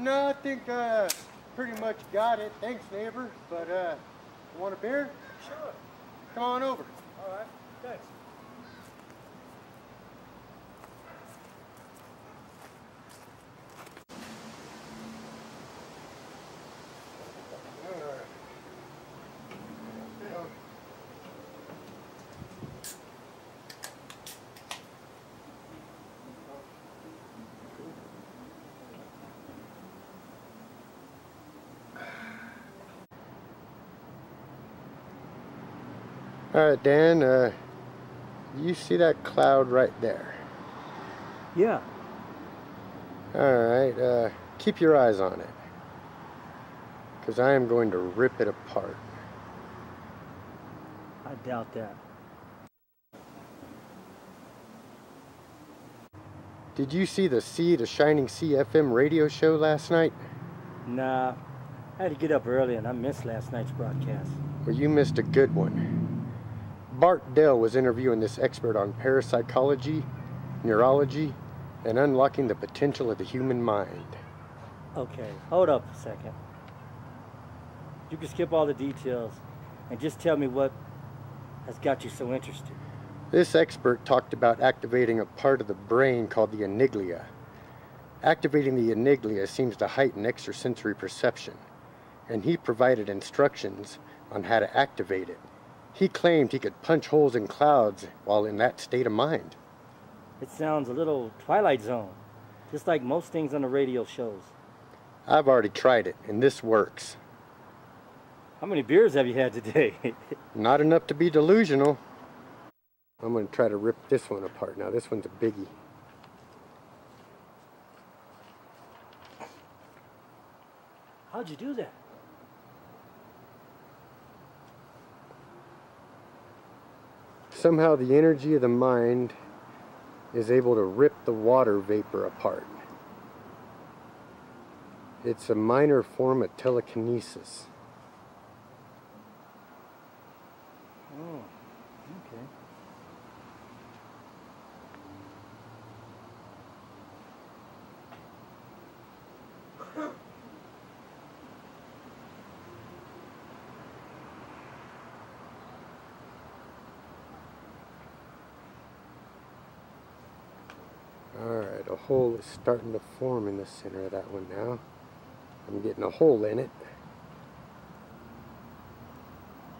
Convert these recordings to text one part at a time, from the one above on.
No, I think pretty much got it. Thanks, neighbor. But want a beer? Sure. Come on over. All right. Thanks. All right, Dan, you see that cloud right there? Yeah. All right, keep your eyes on it, because I am going to rip it apart. I doubt that. Did you see the Sea to Shining Sea FM radio show last night? Nah. I had to get up early and I missed last night's broadcast. Well, you missed a good one. Bart Dell was interviewing this expert on parapsychology, neurology, and unlocking the potential of the human mind. Okay, hold up a second. You can skip all the details and just tell me what has got you so interested. This expert talked about activating a part of the brain called the aniglia. Activating the aniglia seems to heighten extrasensory perception, and he provided instructions on how to activate it. He claimed he could punch holes in clouds while in that state of mind. It sounds a little Twilight Zone, just like most things on the radio shows. I've already tried it, and this works. How many beers have you had today? Not enough to be delusional. I'm going to try to rip this one apart now. This one's a biggie. How'd you do that? Somehow the energy of the mind is able to rip the water vapor apart. It's a minor form of telekinesis. Oh, okay. Alright, a hole is starting to form in the center of that one now. I'm getting a hole in it.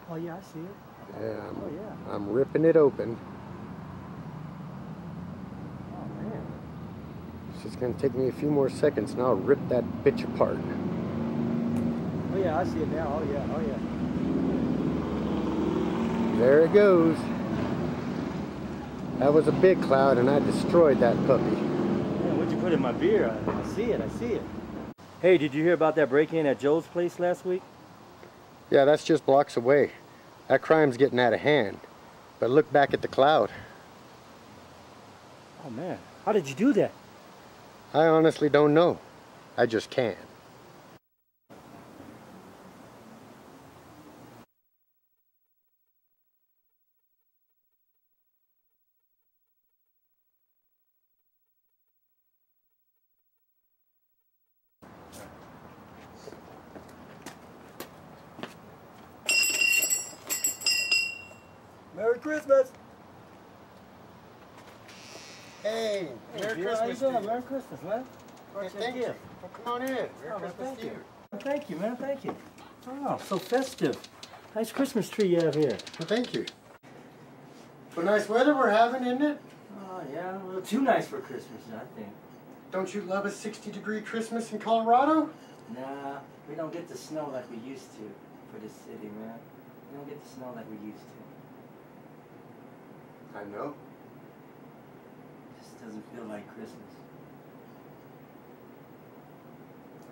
Oh yeah, I see it. Yeah, I'm ripping it open. Oh man. It's just going to take me a few more seconds and I'll rip that bitch apart. Oh yeah, I see it now. Oh yeah, oh yeah. There it goes. That was a big cloud and I destroyed that puppy. Man, what'd you put in my beer? I see it, I see it. Hey, did you hear about that break-in at Joe's place last week? Yeah, that's just blocks away. That crime's getting out of hand. But look back at the cloud. Oh man, how did you do that? I honestly don't know. I just can. Merry Christmas! Hey, Merry Christmas. How you doing? Merry Christmas, man. Hey, thank you. Well, come on in. Merry Christmas thank to you. you. Thank you, man. Thank you. Oh, so festive. Nice Christmas tree you have here. Well, thank you. Well, nice weather we're having, isn't it? Oh, yeah. A little too nice for Christmas, I think. Don't you love a 60-degree Christmas in Colorado? Nah, we don't get the snow like we used to for this city, man. We don't get the snow like we used to. I know. This doesn't feel like Christmas.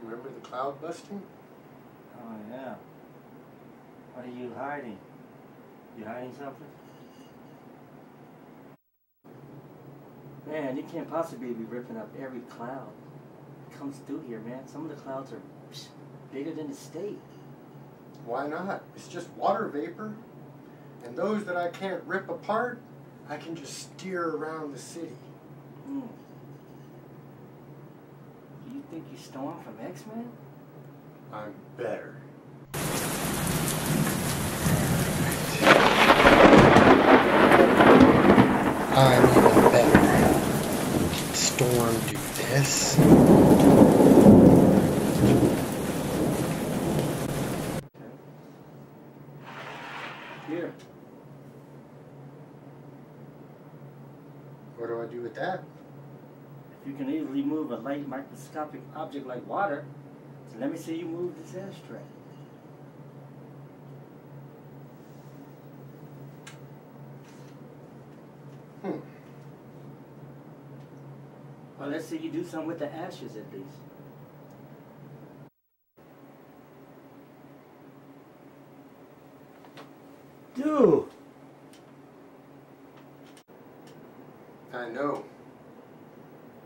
Remember the cloud busting? Oh, yeah. What are you hiding? You hiding something? Man, you can't possibly be ripping up every cloud that comes through here, man. Some of the clouds are bigger than the state. Why not? It's just water vapor. And those that I can't rip apart, I can just steer around the city. Hmm. Do you think you Storm from X-Men? I'm better. I'm even better. Can Storm do this? Here. What do I do with that? If you can easily move a light microscopic object like water, so let me see you move this ashtray. Well, let's see you do something with the ashes at least. Dude! I know.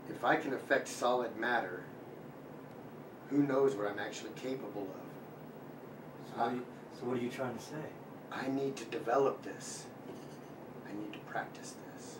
If I can affect solid matter, who knows what I'm actually capable of. So what are you trying to say? I need to develop this. I need to practice this.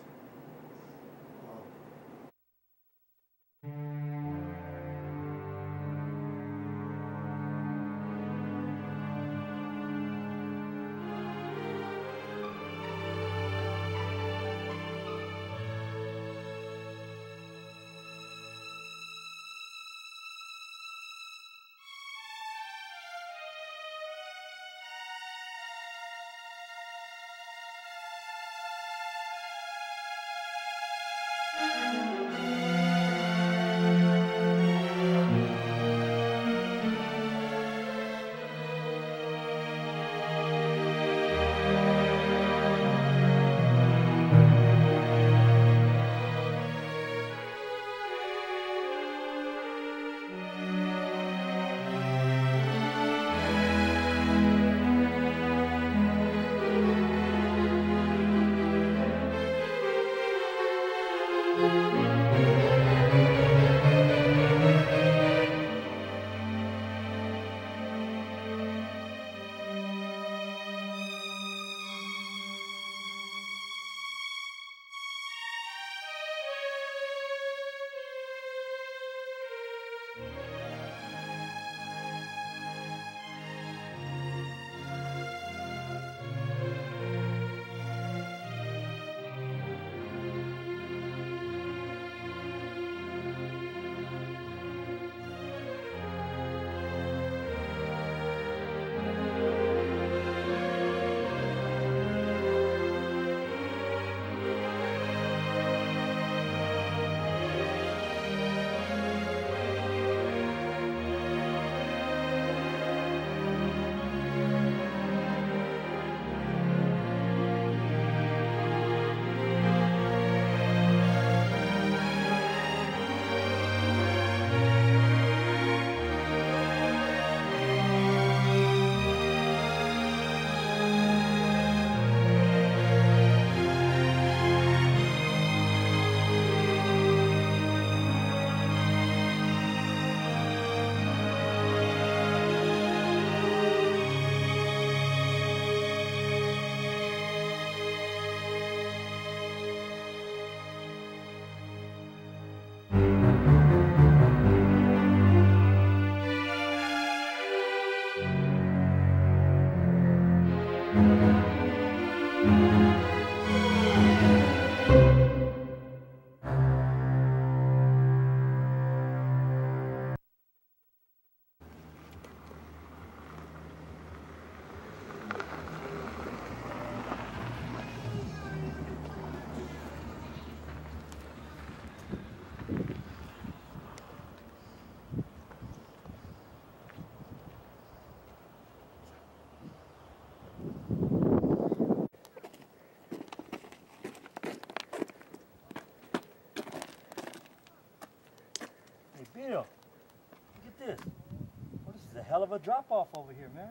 hell of a drop off over here, man.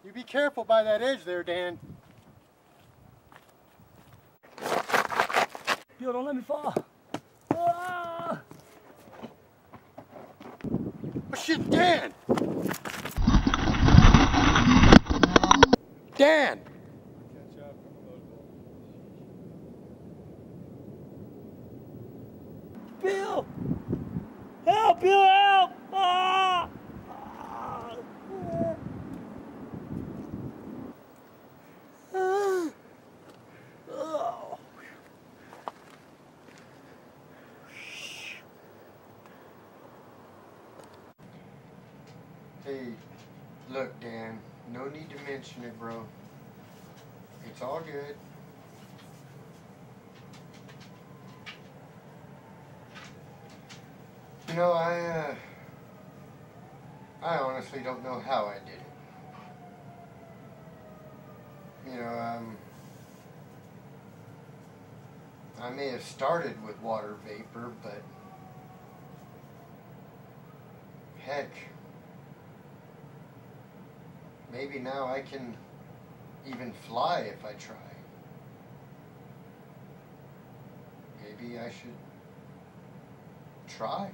You be careful by that edge there, Dan. Bill, don't let me fall. Ah! Oh shit, Dan! Dan! Bill! Help! Bill, help! Ah! Oh. Hey, look, Dan, no need to mention it, bro. It's all good. You know, I honestly don't know how I did it. You know, I may have started with water vapor, but heck, maybe now I can even fly if I try. Maybe I should try.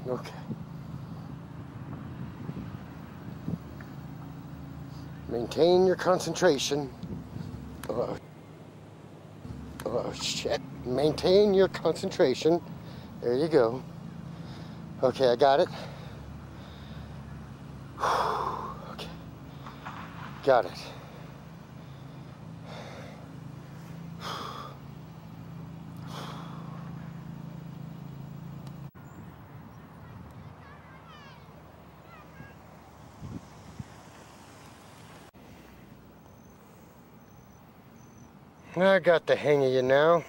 Okay. Maintain your concentration. Oh shit. Maintain your concentration. There you go. Okay, I got it. Okay. Got it. I got the hang of you now.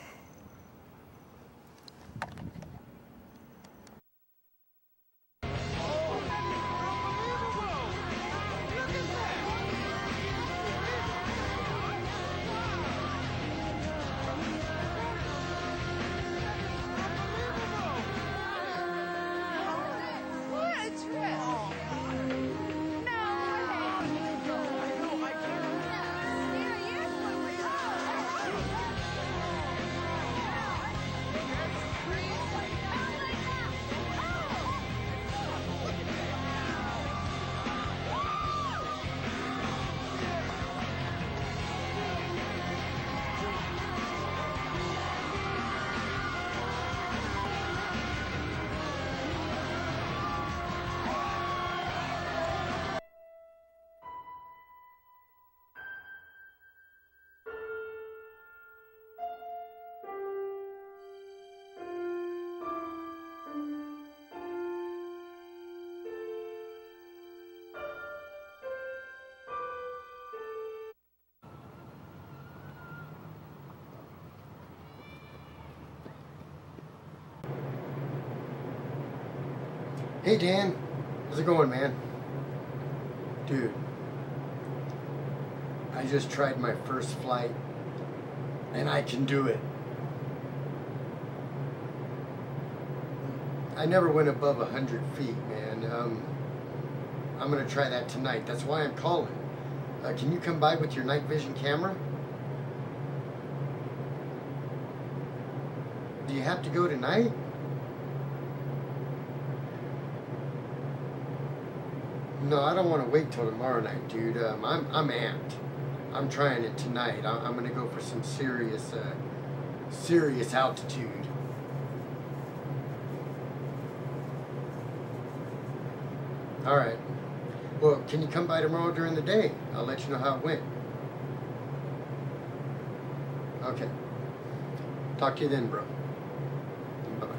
Hey Dan, how's it going, man? Dude, I just tried my first flight and I can do it. I never went above 100 feet, man. I'm gonna try that tonight. That's why I'm calling. Can you come by with your night vision camera? Do you have to go tonight? No, I don't want to wait till tomorrow night, dude. I'm amped. I'm trying it tonight. I'm gonna go for some serious altitude. All right. Well, can you come by tomorrow during the day? I'll let you know how it went. Okay. Talk to you then, bro. Bye-bye.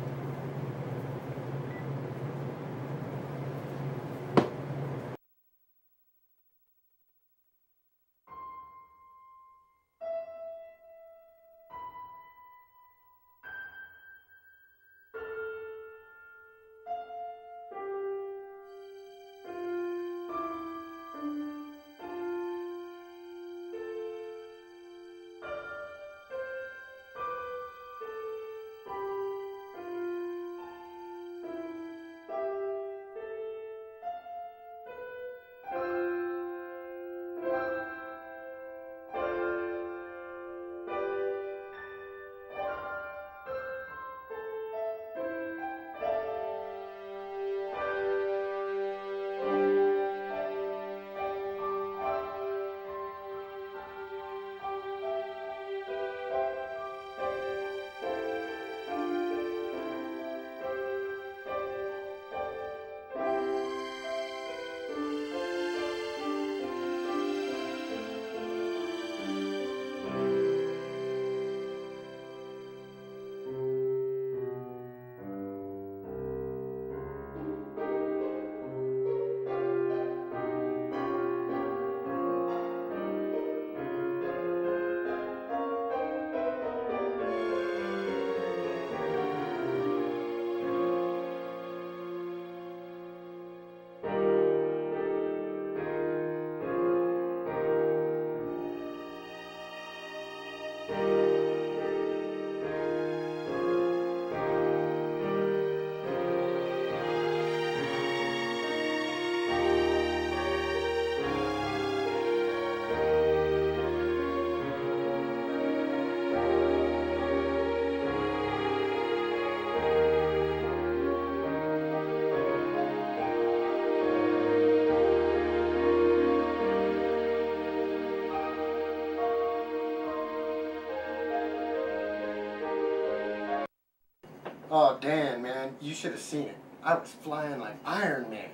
Oh, Dan, man, you should have seen it. I was flying like Iron Man.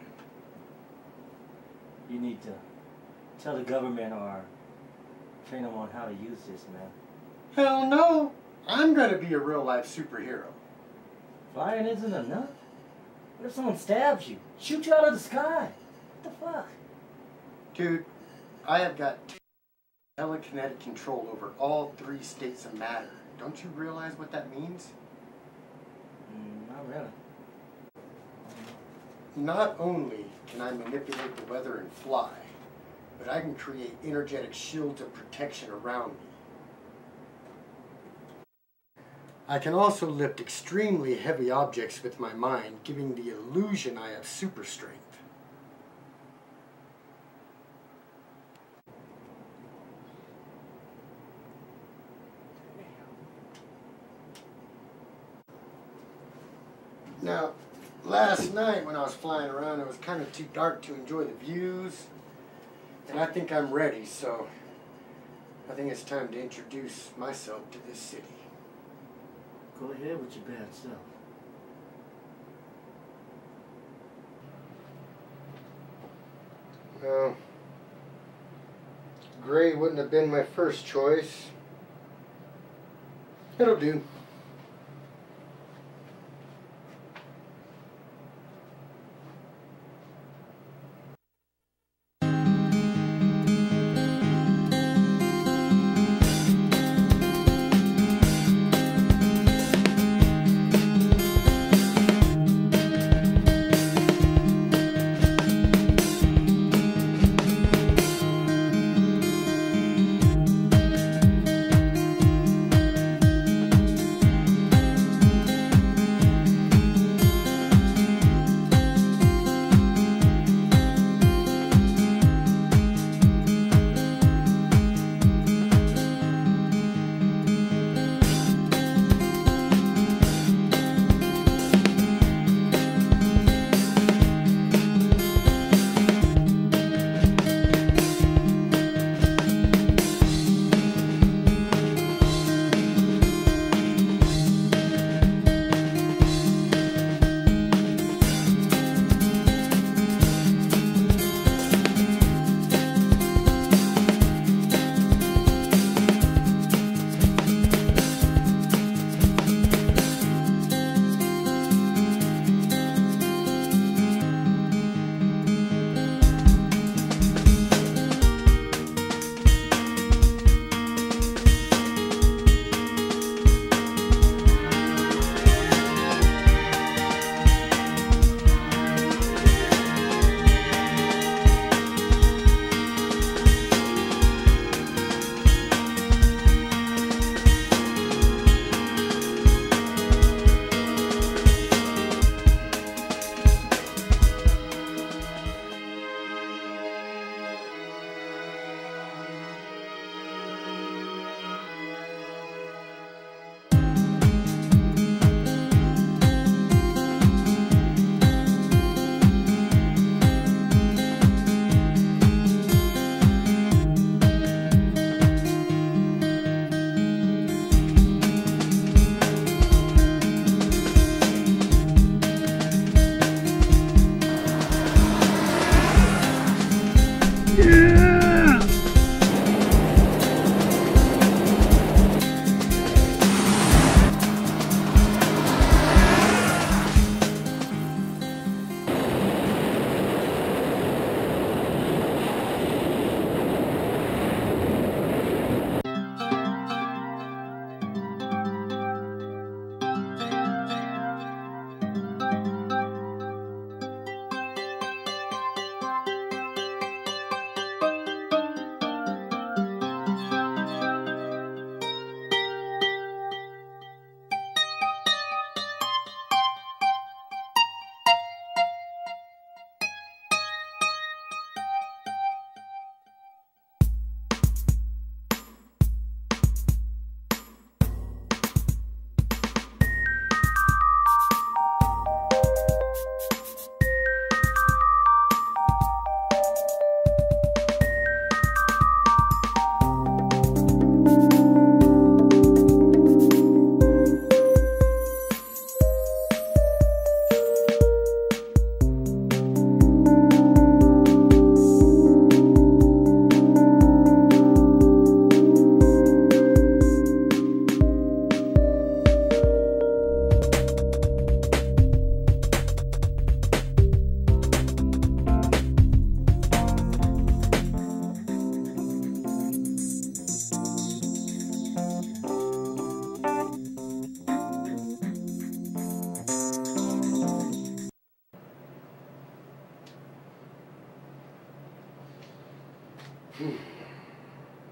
You need to tell the government or train them on how to use this, man. Hell no! I'm gonna be a real-life superhero. Flying isn't enough? What if someone stabs you? Shoot you out of the sky? What the fuck? Dude, I have got telekinetic control over all 3 states of matter. Don't you realize what that means? Not really. Not only can I manipulate the weather and fly, but I can create energetic shields of protection around me. I can also lift extremely heavy objects with my mind, giving the illusion I have super strength. Now, last night when I was flying around, it was kind of too dark to enjoy the views, and I think I'm ready, so I think it's time to introduce myself to this city. Go ahead with your bad self. Well, gray wouldn't have been my first choice. It'll do.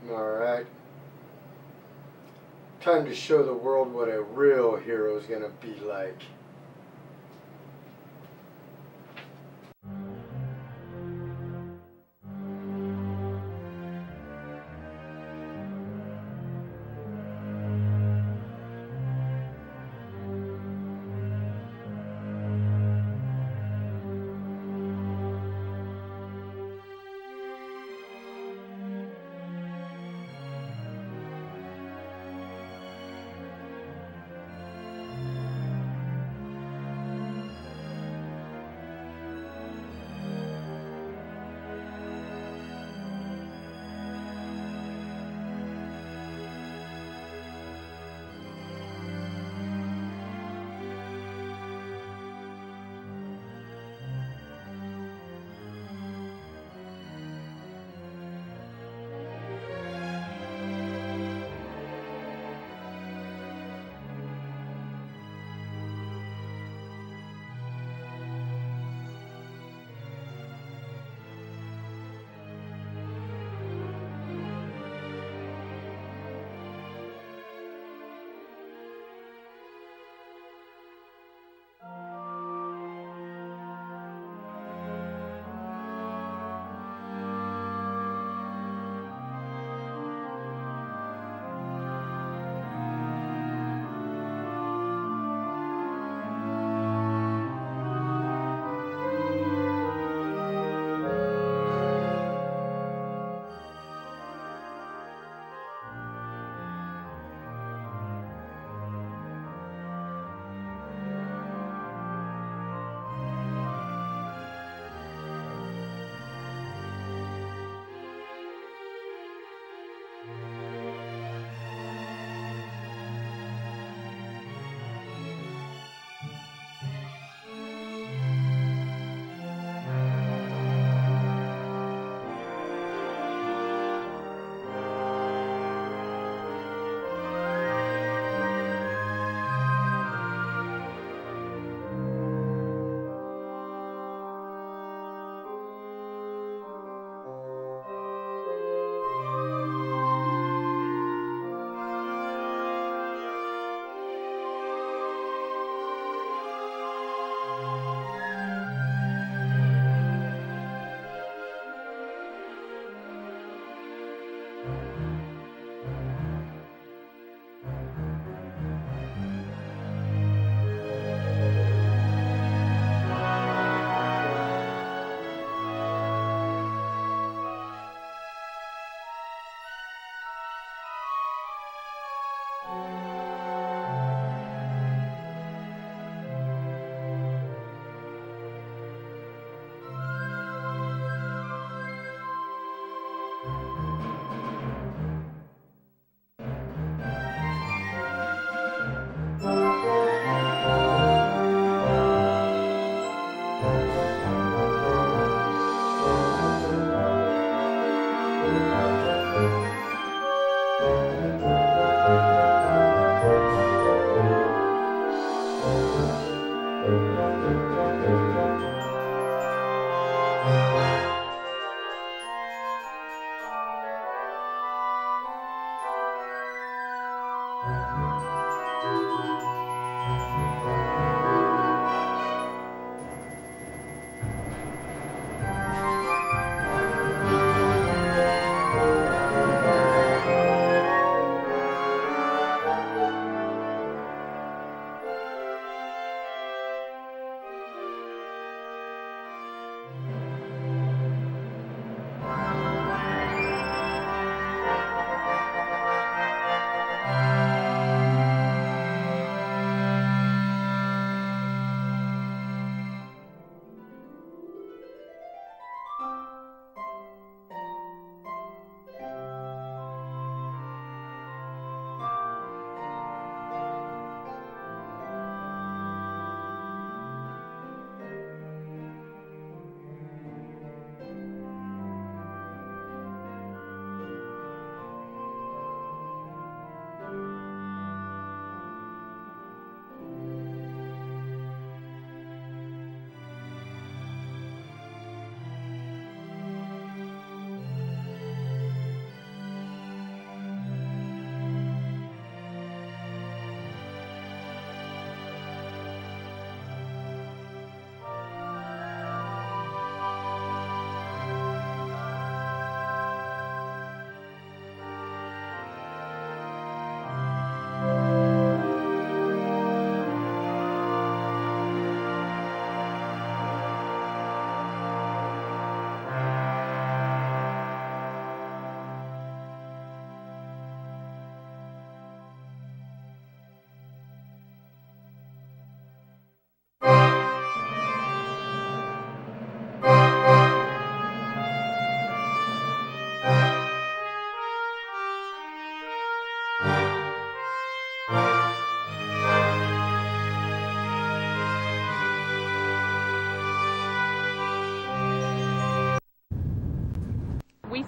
Alright. Time to show the world what a real hero is gonna be like.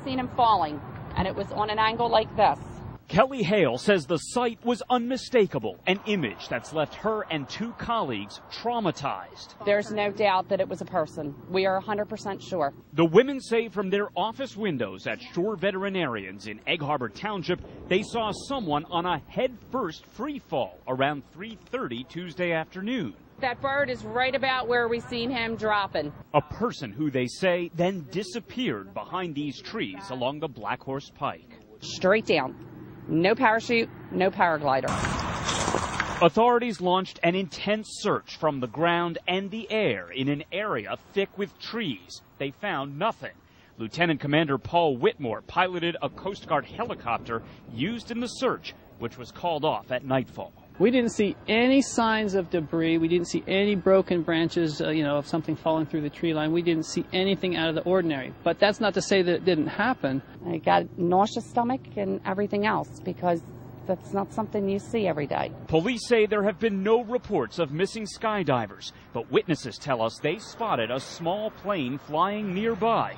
seen him falling, and it was on an angle like this. Kelly Hale says the sight was unmistakable, an image that's left her and 2 colleagues traumatized. There's no doubt that it was a person. We are 100% sure. The women say from their office windows at Shore Veterinarians in Egg Harbor Township, they saw someone on a head-first free fall around 3:30 Tuesday afternoon. That bird is right about where we seen him dropping. A person who they say then disappeared behind these trees along the Black Horse Pike. Straight down. No parachute, no paraglider. Authorities launched an intense search from the ground and the air in an area thick with trees. They found nothing. Lieutenant Commander Paul Whitmore piloted a Coast Guard helicopter used in the search, which was called off at nightfall. We didn't see any signs of debris. We didn't see any broken branches, of something falling through the tree line. We didn't see anything out of the ordinary. But that's not to say that it didn't happen. I got a nauseous stomach and everything else because that's not something you see every day. Police say there have been no reports of missing skydivers, but witnesses tell us they spotted a small plane flying nearby.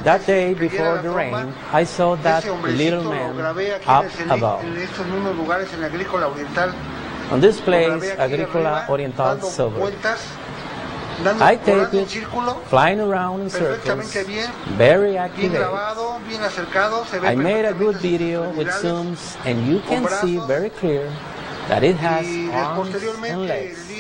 That day before the rain, I saw that little man up above. On this place, Agricola Oriental Silver. I take it flying around in circles, very accurate. I made a good video with zooms, and you can see very clear that it has arms and legs.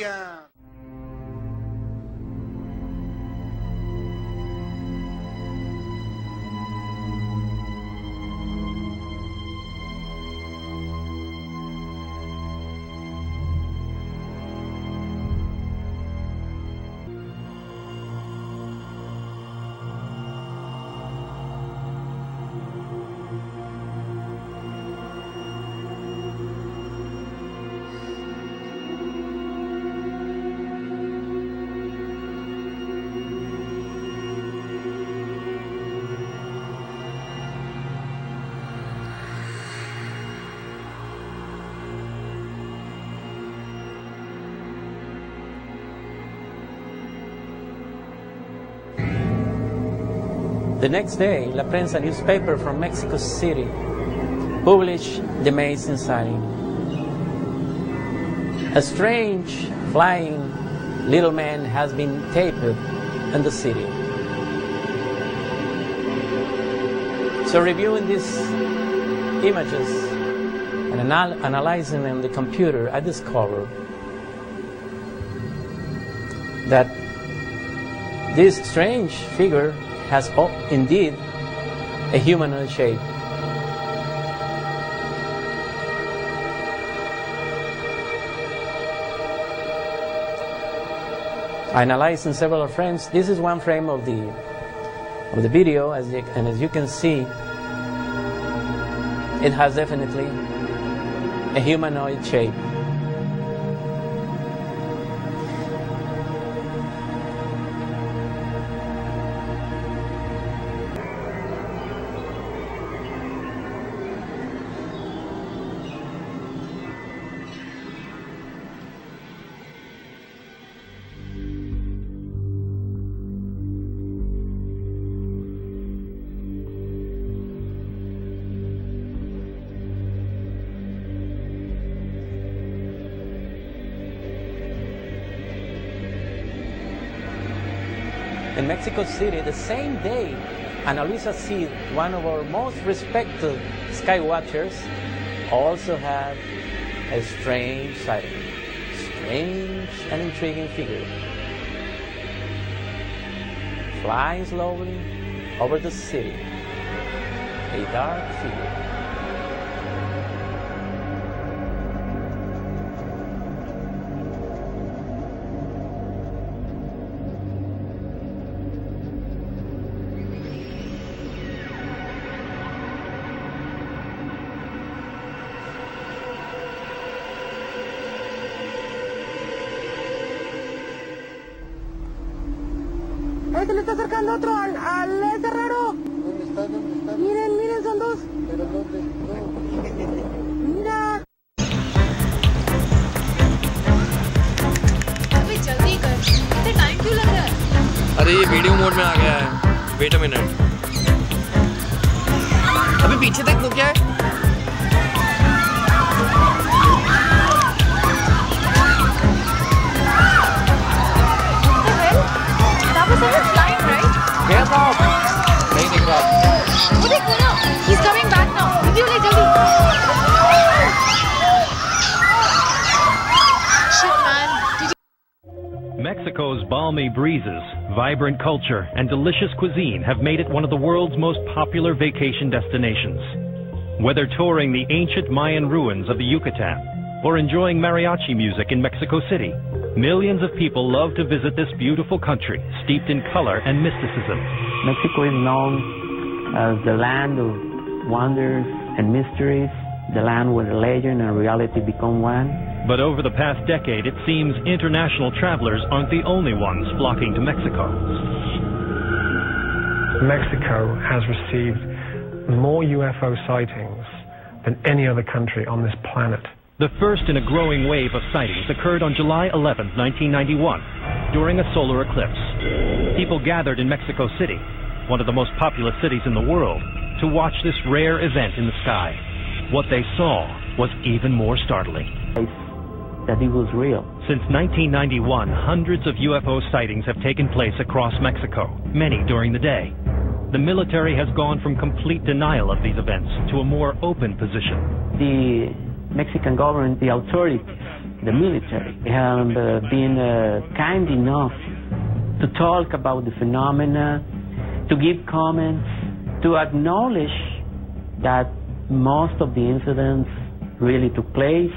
The next day, La Prensa newspaper from Mexico City published the amazing sighting. A strange flying little man has been taped in the city. So reviewing these images and analyzing in the computer, I discovered that this strange figure has indeed a humanoid shape. I analyzed in several frames. This is one frame of the video, and as you can see, it has definitely a humanoid shape. In Mexico City, the same day, Ana Luisa Cid, one of our most respected sky watchers, also had a strange sighting. Strange and intriguing figure. Flying slowly over the city. A dark figure. Se le está acercando otro al SuperHero. ¿Dónde está? Miren, miren, son dos. ¿Pero dónde? No. Mira. अबे जल्दी कर, इतना time क्यों लग रहा है? अरे ये वीडियो मोड में आ गया है। Wait a minute. अभी पीछे देख तो क्या है? Get off! नहीं दिख रहा। वो देखो ना, he's coming back now. Video ले जल्दी। Shit man, did you... Mexico's balmy breezes, vibrant culture, and delicious cuisine have made it one of the world's most popular vacation destinations. Whether touring the ancient Mayan ruins of the Yucatan or enjoying mariachi music in Mexico City, millions of people love to visit this beautiful country, steeped in color and mysticism. Mexico is known as the land of wonders and mysteries, the land where legend and reality become one. But over the past decade, it seems international travelers aren't the only ones flocking to Mexico. Mexico has received more UFO sightings than any other country on this planet. The first in a growing wave of sightings occurred on July 11, 1991, during a solar eclipse. People gathered in Mexico City, one of the most populous cities in the world, to watch this rare event in the sky. What they saw was even more startling. That it was real. Since 1991, hundreds of UFO sightings have taken place across Mexico, many during the day. The military has gone from complete denial of these events to a more open position. The Mexican government, the authorities, the military have been kind enough to talk about the phenomena, to give comments, to acknowledge that most of the incidents really took place,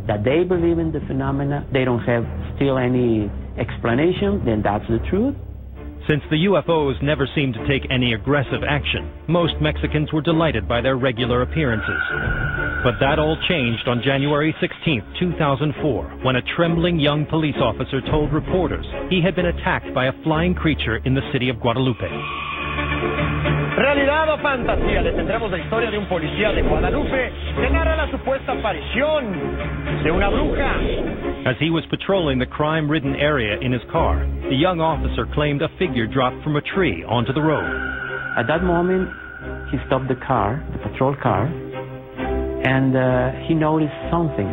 that they believe in the phenomena, they don't have still any explanation, then that's the truth. Since the UFOs never seemed to take any aggressive action, most Mexicans were delighted by their regular appearances. But that all changed on January 16, 2004, when a trembling young police officer told reporters he had been attacked by a flying creature in the city of Guadalupe. Realidad o fantasía, les tendremos la historia de un policía de Guadalupe que narra la supuesta aparición de una bruja. As he was patrolling the crime-ridden area in his car, the young officer claimed a figure dropped from a tree onto the road. At that moment, he stopped the car, the patrol car, and he noticed something.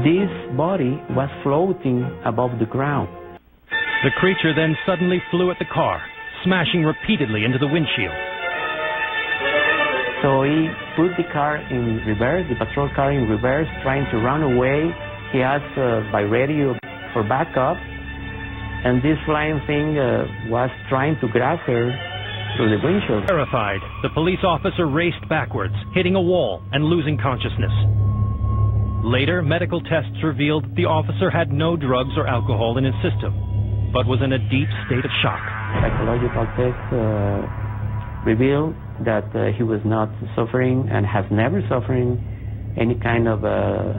This body was floating above the ground. The creature then suddenly flew at the car, smashing repeatedly into the windshield. So he put the car in reverse, the patrol car in reverse, trying to run away. He asked by radio for backup, and this flying thing was trying to grab her through the windshield. Terrified, the police officer raced backwards, hitting a wall and losing consciousness. Later, medical tests revealed the officer had no drugs or alcohol in his system, but was in a deep state of shock. Psychological tests revealed that he was not suffering and has never suffering any kind of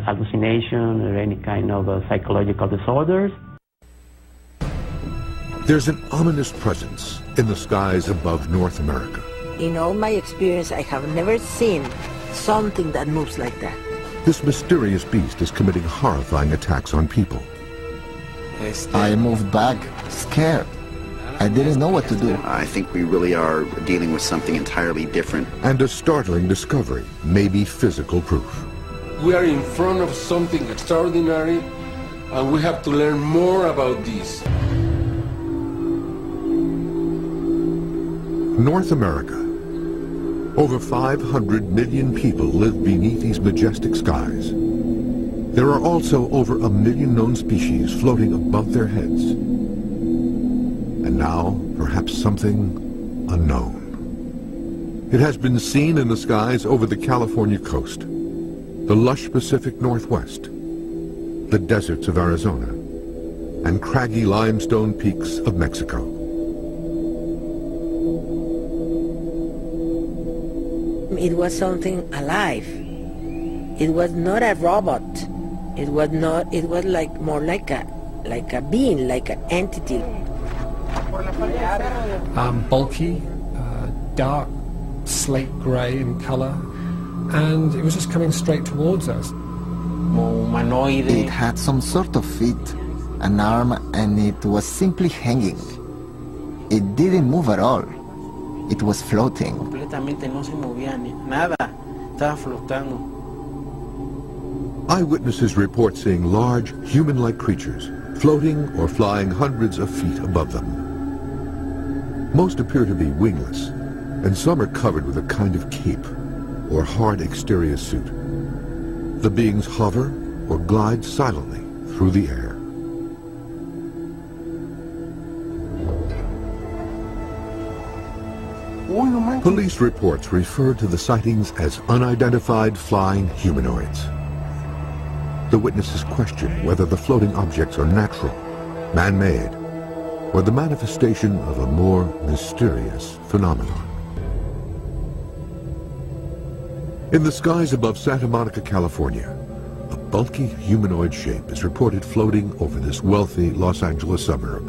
hallucination or any kind of psychological disorders. There's an ominous presence in the skies above North America. In all my experience, I have never seen something that moves like that. This mysterious beast is committing horrifying attacks on people. I moved back, scared. I didn't know what to do. I think we really are dealing with something entirely different. And a startling discovery, maybe physical proof. We are in front of something extraordinary, and we have to learn more about this. North America. Over 500 million people live beneath these majestic skies. There are also over 1 million known species floating above their heads. And now, perhaps something unknown. It has been seen in the skies over the California coast, the lush Pacific Northwest, the deserts of Arizona, and craggy limestone peaks of Mexico. It was something alive. It was not a robot. It was like more like a being, like an entity. Bulky, dark, slate grey in color, and it was just coming straight towards us. It had some sort of feet, an arm, and it was simply hanging. It didn't move at all. It was floating. Eyewitnesses report seeing large, human-like creatures floating or flying hundreds of feet above them. Most appear to be wingless, and some are covered with a kind of cape or hard exterior suit. The beings hover or glide silently through the air. Police reports refer to the sightings as unidentified flying humanoids. The witnesses question whether the floating objects are natural, man-made, or the manifestation of a more mysterious phenomenon. In the skies above Santa Monica, California, a bulky humanoid shape is reported floating over this wealthy Los Angeles suburb.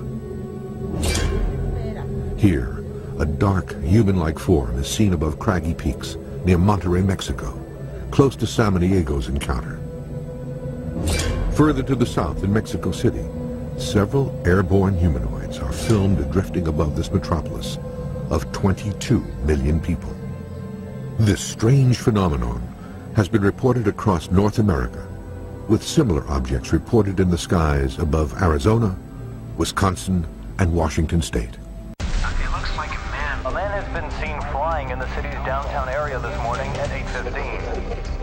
Here, a dark, human-like form is seen above craggy peaks near Monterrey, Mexico, close to Samoniego's encounter. Further to the south in Mexico City, several airborne humanoids are filmed drifting above this metropolis of 22 million people. This strange phenomenon has been reported across North America, with similar objects reported in the skies above Arizona, Wisconsin, and Washington State. A man has been seen flying in the city's downtown area this morning at 8:15.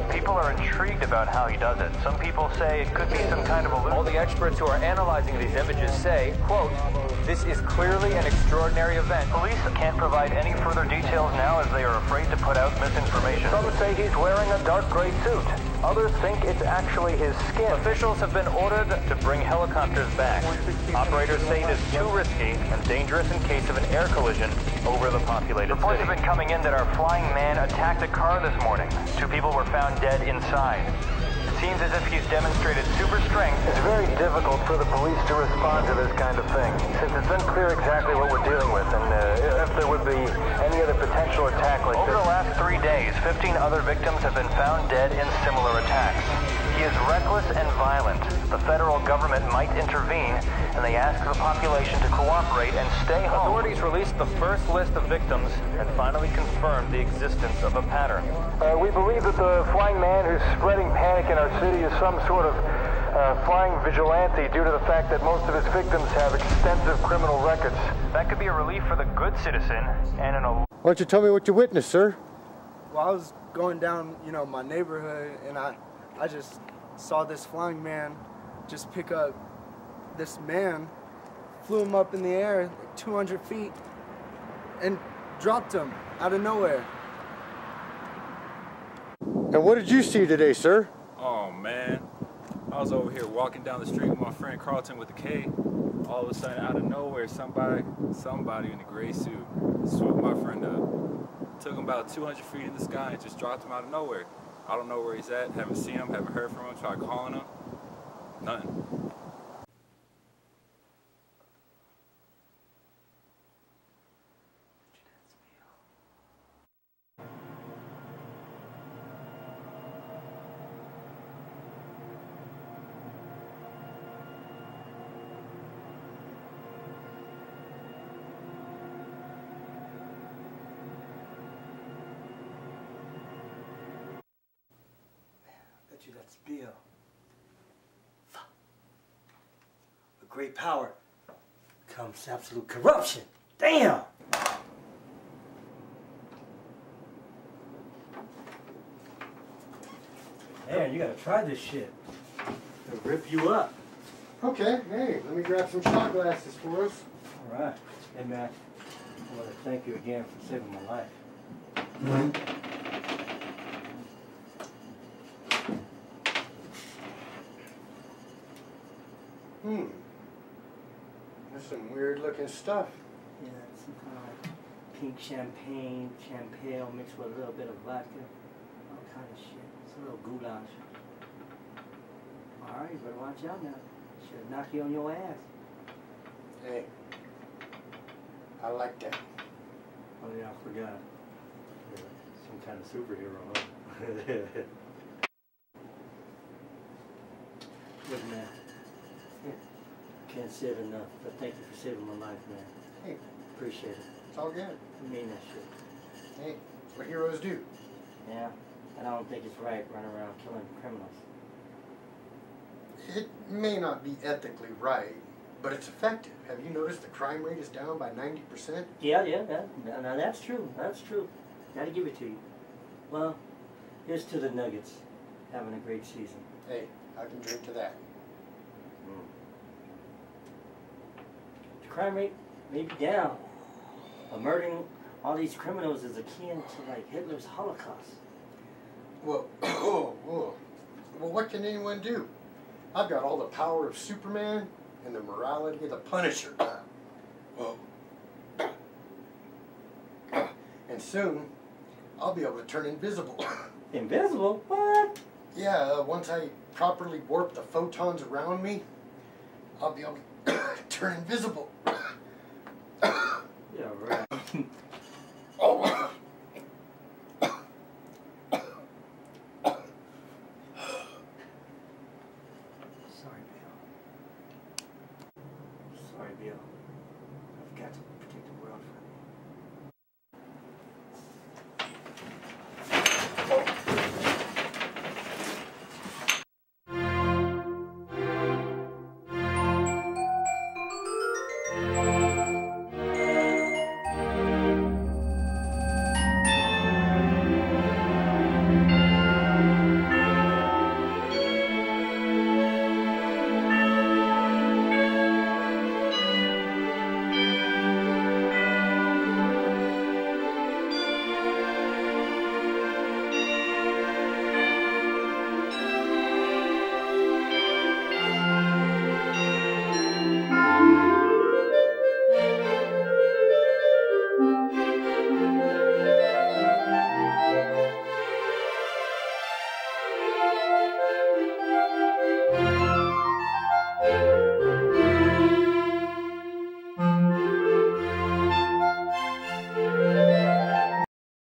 People are intrigued about how he does it. Some people say it could be some kind of illusion. All the experts who are analyzing these images say, quote, "This is clearly an extraordinary event." Police can't provide any further details now as they are afraid to put out misinformation. Some say he's wearing a dark gray suit. Others think it's actually his skin. Officials have been ordered to bring helicopters back. Operators say it is too risky and dangerous in case of an air collision over the populated city. Reports have been coming in that our flying man attacked a car this morning. 2 people were found dead inside. It seems as if he's demonstrated super strength. It's very difficult for the police to respond to this kind of thing, since it's unclear exactly what we're dealing with and if there would be any other potential attack like this. Over the last 3 days, 15 other victims have been found dead in similar attacks. He is reckless and violent. The federal government might intervene, and they ask the population to cooperate and stay home. Authorities released the first list of victims and finally confirmed the existence of a pattern. We believe that the flying man who's spreading panic in our city is some sort of flying vigilante due to the fact that most of his victims have extensive criminal records. That could be a relief for the good citizen and an... Why don't you tell me what you witnessed, sir? Well, I was going down, my neighborhood, and I just saw this flying man just pick up this man, flew him up in the air, like 200 feet, and dropped him out of nowhere. And what did you see today, sir? Oh, man. I was over here walking down the street with my friend Carlton with the K. All of a sudden, out of nowhere, somebody in a gray suit swooped my friend up. Took him about 200 feet in the sky and just dropped him out of nowhere. I don't know where he's at, haven't seen him, haven't heard from him, tried calling him. Nothing. That's Bill. With great power comes absolute corruption. Damn! Man, you gotta try this shit. It'll rip you up. Okay, hey, let me grab some shot glasses for us. Alright. Hey, man, I want to thank you again for saving my life. There's some weird looking stuff. Yeah, some kind of like pink champagne mixed with a little bit of vodka. All kind of shit. It's a little goulash. Alright, you better watch out now. Should knock you on your ass. Hey, I like that. Oh yeah, I forgot. Yeah, some kind of superhero, huh? Look, man. Can't say it enough, but thank you for saving my life, man. Hey. Appreciate it. It's all good. I mean that shit. Hey, it's what heroes do. Yeah, and I don't think it's right running around killing criminals. It may not be ethically right, but it's effective. Have you noticed the crime rate is down by 90%? Yeah. Now that's true. That's true. Gotta give it to you. Well, here's to the Nuggets. Having a great season. Hey, I can drink to that. The crime rate may be down, but murdering all these criminals is akin to like Hitler's Holocaust. Well, well, what can anyone do? I've got all the power of Superman and the morality of the Punisher. Whoa. And soon, I'll be able to turn invisible. Invisible? What? Yeah, once I properly warp the photons around me, I'll be able to turn invisible. Yeah, right.